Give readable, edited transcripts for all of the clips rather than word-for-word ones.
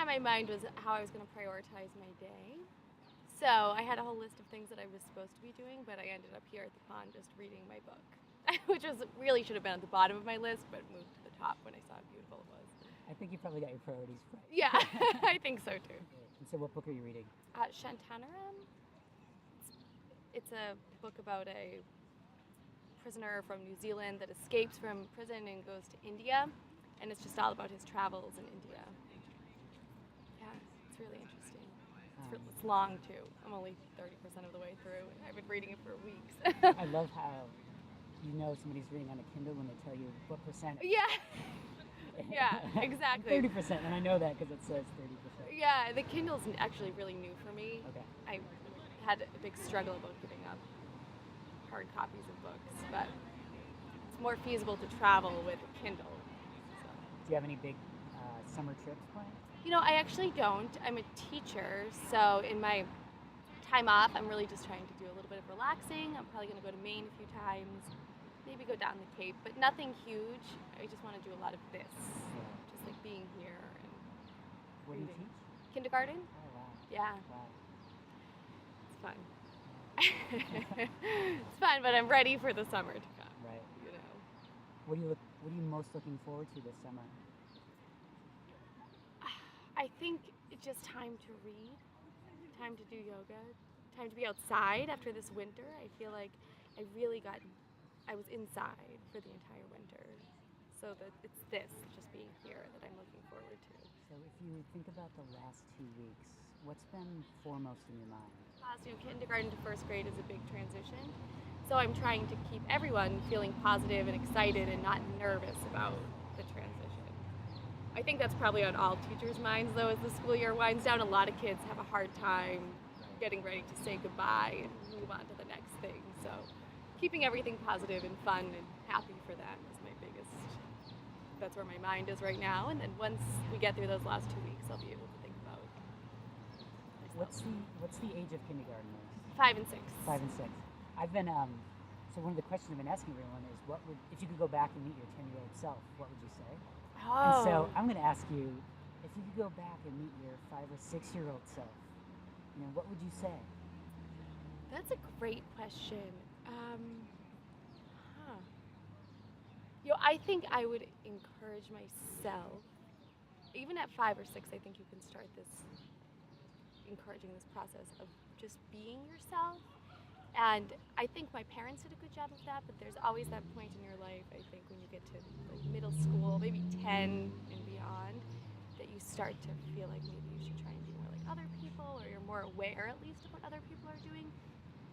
on my mind was how I was going to prioritize my day. So I had a whole list of things that I was supposed to be doing, but I ended up here at the pond just reading my book, which was really should have been at the bottom of my list, but moved to the top when I saw how beautiful it was. I think you probably got your priorities right. Yeah, I think so too. And so what book are you reading? Shantanaram. It's a book about a prisoner from New Zealand that escapes from prison and goes to India, and it's just all about his travels in India. Yeah, it's really interesting. It's long too. I'm only 30% of the way through, and I've been reading it for weeks. I love how you know somebody's reading on a Kindle when they tell you what percent. Yeah. Yeah, exactly. 30%, and I know that because it says 30%. Yeah, the Kindle's actually really new for me. Okay. I had a big struggle about giving up hard copies of books, but it's more feasible to travel with a Kindle. So. Do you have any big summer trips planned? You know, I actually don't. I'm a teacher, so in my time off, I'm really just trying to do a little bit of relaxing. I'm probably going to go to Maine a few times, maybe go down the Cape, but nothing huge. I just want to do a lot of this, just like being here and What do you teach? Kindergarten. Oh, wow. Yeah. Wow. It's fun. It's fun, but I'm ready for the summer to come. Right. You know. What are you most looking forward to this summer? I think it's just time to read, time to do yoga, time to be outside after this winter. I feel like I was inside for the entire winter. So that it's this, just being here, that I'm looking forward to. So if you think about the last 2 weeks, what's been foremost in your mind? Kindergarten to first grade is a big transition. So I'm trying to keep everyone feeling positive and excited and not nervous about the transition. I think that's probably on all teachers' minds, though, as the school year winds down. A lot of kids have a hard time getting ready to say goodbye and move on to the next thing. So keeping everything positive and fun and happy for them is my biggest, that's where my mind is right now. And then once we get through those last 2 weeks, I'll be able to think about myself. What's the age of kindergarten? 5 and 6. 5 and 6. I've been so one of the questions I've been asking everyone is, if you could go back and meet your 10-year-old self, what would you say? Oh. And so I'm going to ask you, if you could go back and meet your 5 or 6-year-old self, what would you say? That's a great question. I think I would encourage myself, even at 5 or 6, I think you can start encouraging this process of just being yourself. And I think my parents did a good job of that, but there's always that point in your life, I think, when you get to like middle school, maybe 10 and beyond, that you start to feel like maybe you should try and be more like other people, or you're more aware at least of what other people are doing.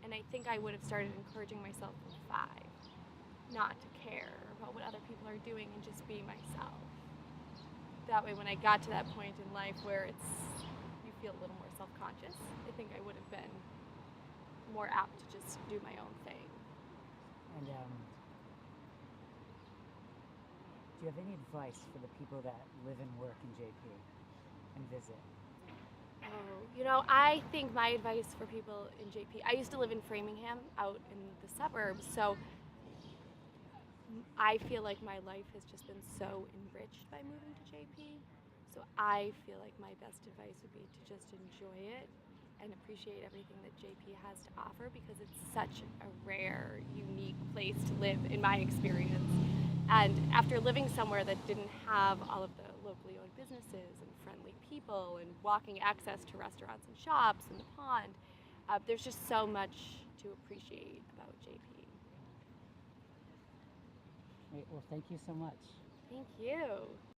And I think I would have started encouraging myself from 5, not to care about what other people are doing and just be myself. That way, when I got to that point in life where you feel a little more self-conscious, I think I would have been more apt to just do my own thing. And do you have any advice for the people that live and work in JP and visit? Oh, I think my advice for people in JP, I used to live in Framingham out in the suburbs, so I feel like my life has just been so enriched by moving to JP. So I feel like my best advice would be to just enjoy it and appreciate everything that JP has to offer, because it's such a rare, unique place to live in my experience. And after living somewhere that didn't have all of the locally owned businesses and friendly people and walking access to restaurants and shops and the pond, there's just so much to appreciate about JP. Great. Well, thank you so much. Thank you.